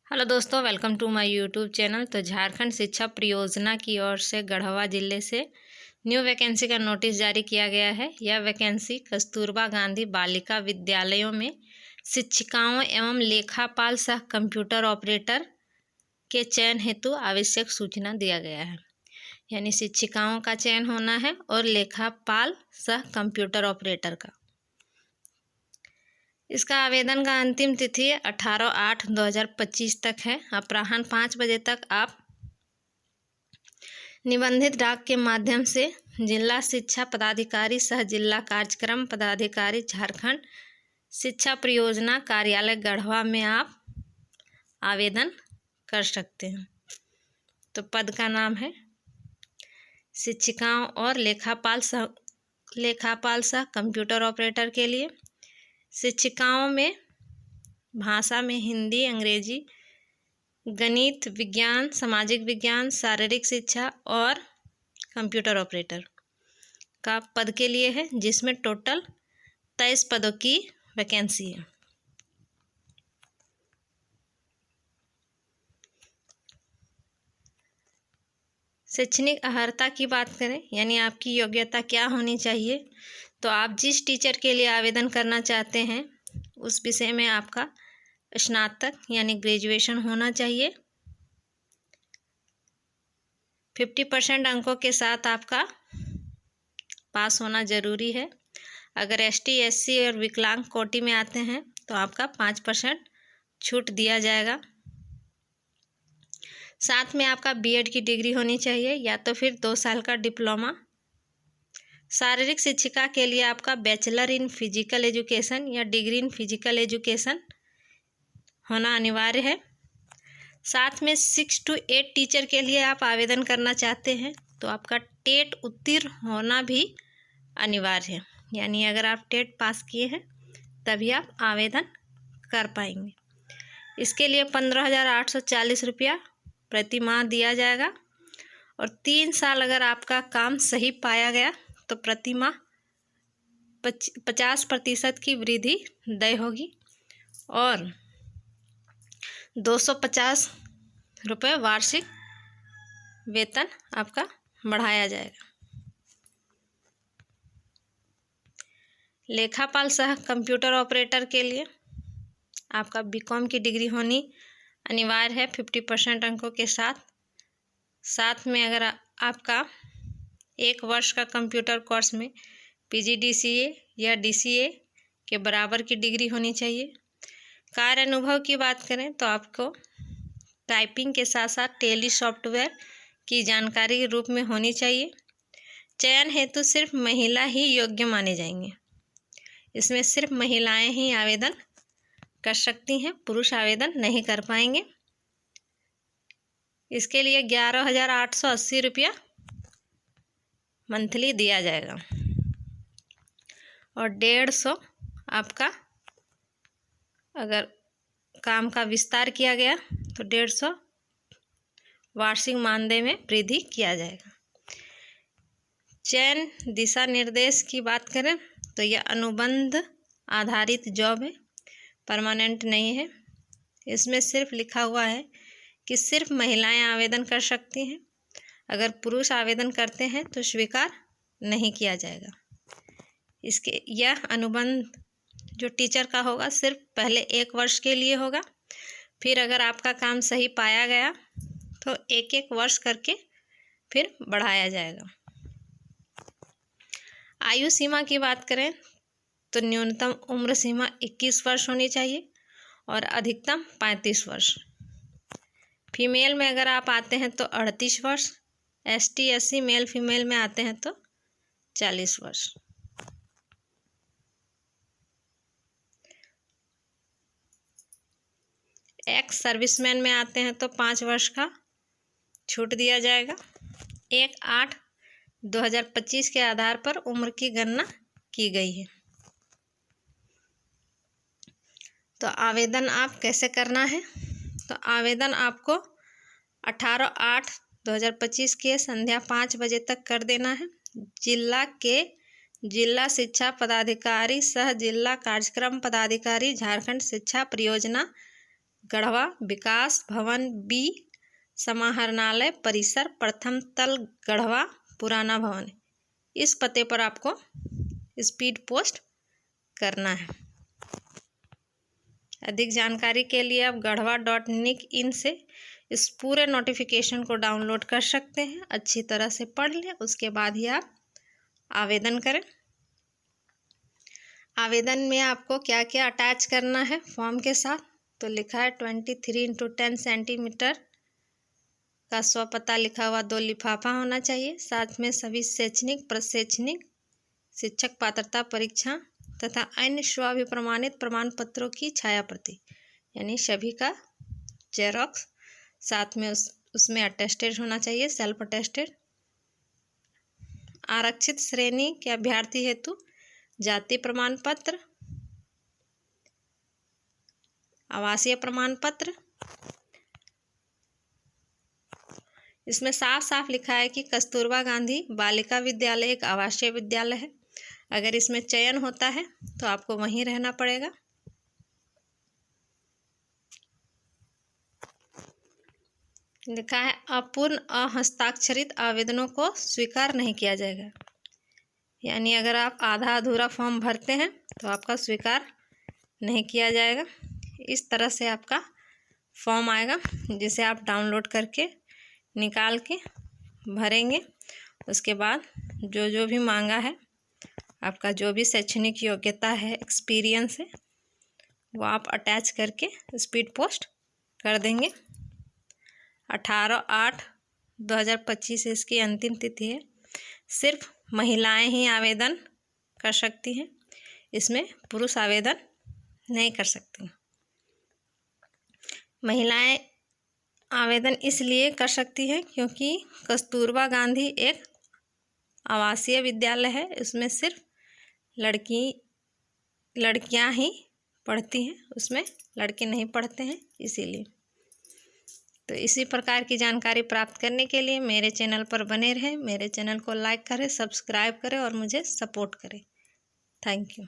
Hello दोस्तों, welcome to my YouTube channel. तो झारखंड शिक्षा परियोजना की ओर से गढ़वा जिले से न्यू वैकेंसी का नोटिस जारी किया गया है। यह वैकेंसी कस्तूरबा गांधी बालिका विद्यालयों में शिक्षिकाओं एवं लेखापाल सह कंप्यूटर ऑपरेटर के चयन हेतु आवश्यक सूचना दिया गया है। यानी शिक्षिकाओं का चयन होना है और लेखापाल सह कंप्यूटर ऑपरेटर का। इसका आवेदन का अंतिम तिथि 18/8/2025 तक है। अपराह्न 5 बजे तक आप निबंधित डाक के माध्यम से जिला शिक्षा पदाधिकारी सह जिला कार्यक्रम पदाधिकारी झारखंड शिक्षा परियोजना कार्यालय गढ़वा में आप आवेदन कर सकते हैं। तो पद का नाम है शिक्षिकाओं और लेखापाल सह कंप्यूटर ऑपरेटर के लिए। शिक्षिकाओं में भाषा में हिंदी, अंग्रेजी, गणित, विज्ञान, सामाजिक विज्ञान, शारीरिक शिक्षा और कंप्यूटर ऑपरेटर का पद के लिए है, जिसमें टोटल 23 पदों की वैकेंसी है। शैक्षणिक अर्हता की बात करें, यानी आपकी योग्यता क्या होनी चाहिए, तो आप जिस टीचर के लिए आवेदन करना चाहते हैं उस विषय में आपका स्नातक यानी ग्रेजुएशन होना चाहिए। 50% अंकों के साथ आपका पास होना ज़रूरी है। अगर ST, SC और विकलांग कोटि में आते हैं तो आपका 5% छूट दिया जाएगा। साथ में आपका B.Ed की डिग्री होनी चाहिए या तो फिर 2 साल का डिप्लोमा। शारीरिक शिक्षिका के लिए आपका बैचलर इन फिजिकल एजुकेशन या डिग्री इन फिजिकल एजुकेशन होना अनिवार्य है। साथ में 6 to 8 टीचर के लिए आप आवेदन करना चाहते हैं तो आपका टेट उत्तीर्ण होना भी अनिवार्य है। यानी अगर आप टेट पास किए हैं तभी आप आवेदन कर पाएंगे। इसके लिए 15,840 रुपया प्रति माह दिया जाएगा और 3 साल अगर आपका काम सही पाया गया तो प्रति माह 50% की वृद्धि देय होगी और 250 रुपये वार्षिक वेतन आपका बढ़ाया जाएगा। लेखापाल सह कंप्यूटर ऑपरेटर के लिए आपका B.Com की डिग्री होनी अनिवार्य है 50% अंकों के साथ। साथ में अगर आपका 1 वर्ष का कंप्यूटर कोर्स में PGDCA या DCA के बराबर की डिग्री होनी चाहिए। कार्य अनुभव की बात करें तो आपको टाइपिंग के साथ साथ टेली सॉफ्टवेयर की जानकारी के रूप में होनी चाहिए। चयन हेतु सिर्फ महिला ही योग्य माने जाएंगे। इसमें सिर्फ महिलाएं ही आवेदन कर सकती हैं, पुरुष आवेदन नहीं कर पाएंगे। इसके लिए 11,880 रुपया मंथली दिया जाएगा और 150 आपका अगर काम का विस्तार किया गया तो 150 वार्षिक मानदेय में वृद्धि किया जाएगा। चयन दिशा निर्देश की बात करें तो यह अनुबंध आधारित जॉब है, परमानेंट नहीं है। इसमें सिर्फ लिखा हुआ है कि सिर्फ महिलाएं आवेदन कर सकती हैं। अगर पुरुष आवेदन करते हैं तो स्वीकार नहीं किया जाएगा। यह अनुबंध जो टीचर का होगा सिर्फ पहले 1 वर्ष के लिए होगा, फिर अगर आपका काम सही पाया गया तो 1-1 वर्ष करके फिर बढ़ाया जाएगा। आयु सीमा की बात करें तो न्यूनतम उम्र सीमा 21 वर्ष होनी चाहिए और अधिकतम 35 वर्ष। फीमेल में अगर आप आते हैं तो 38 वर्ष, ST, SC मेल फीमेल में आते हैं तो 40 वर्ष। एक्स सर्विसमैन में आते हैं तो 5 वर्ष का छूट दिया जाएगा। 1/8/2025 के आधार पर उम्र की गणना की गई है। तो आवेदन आप कैसे करना है, तो आवेदन आपको 18/8/2025 के संध्या 5 बजे तक कर देना है। जिला शिक्षा पदाधिकारी सह जिला कार्यक्रम पदाधिकारी झारखंड शिक्षा परियोजना गढ़वा विकास भवन बी, समाहरणालय परिसर, प्रथम तल, गढ़वा, पुराना भवन। इस पते पर आपको स्पीड पोस्ट करना है। अधिक जानकारी के लिए आप garhwa.nic.in से इस पूरे नोटिफिकेशन को डाउनलोड कर सकते हैं। अच्छी तरह से पढ़ लें, उसके बाद ही आप आवेदन करें। आवेदन में आपको क्या क्या अटैच करना है फॉर्म के साथ, तो लिखा है 23x10 सेंटीमीटर का स्वपता लिखा हुआ 2 लिफाफा होना चाहिए। साथ में सभी शैक्षणिक, प्रशैक्षणिक, शिक्षक पात्रता परीक्षा तथा अन्य स्वाभिप्रमाणित प्रमाण पत्रों की छाया प्रति, यानी सभी का जेरॉक्स। साथ में उसमें अटेस्टेड होना चाहिए, सेल्फ अटेस्टेड। आरक्षित श्रेणी के अभ्यर्थी हेतु जाति प्रमाण पत्र, आवासीय प्रमाण पत्र। इसमें साफ साफ लिखा है कि कस्तूरबा गांधी बालिका विद्यालय एक आवासीय विद्यालय है। अगर इसमें चयन होता है तो आपको वहीं रहना पड़ेगा। लिखा है अपूर्ण अहस्ताक्षरित आवेदनों को स्वीकार नहीं किया जाएगा, यानी अगर आप आधा अधूरा फॉर्म भरते हैं तो आपका स्वीकार नहीं किया जाएगा। इस तरह से आपका फॉर्म आएगा, जिसे आप डाउनलोड करके निकाल के भरेंगे। उसके बाद जो जो भी मांगा है, आपका जो भी शैक्षणिक योग्यता है, एक्सपीरियंस है, वो आप अटैच करके स्पीड पोस्ट कर देंगे। 18/8/2025 इसकी अंतिम तिथि है। सिर्फ महिलाएं ही आवेदन कर सकती हैं, इसमें पुरुष आवेदन नहीं कर सकती। महिलाएं आवेदन इसलिए कर सकती हैं क्योंकि कस्तूरबा गांधी एक आवासीय विद्यालय है। इसमें सिर्फ लड़कियां ही पढ़ती हैं, उसमें लड़के नहीं पढ़ते हैं, इसीलिए। तो इसी प्रकार की जानकारी प्राप्त करने के लिए मेरे चैनल पर बने रहें। मेरे चैनल को लाइक करें, सब्सक्राइब करें और मुझे सपोर्ट करें। Thank you.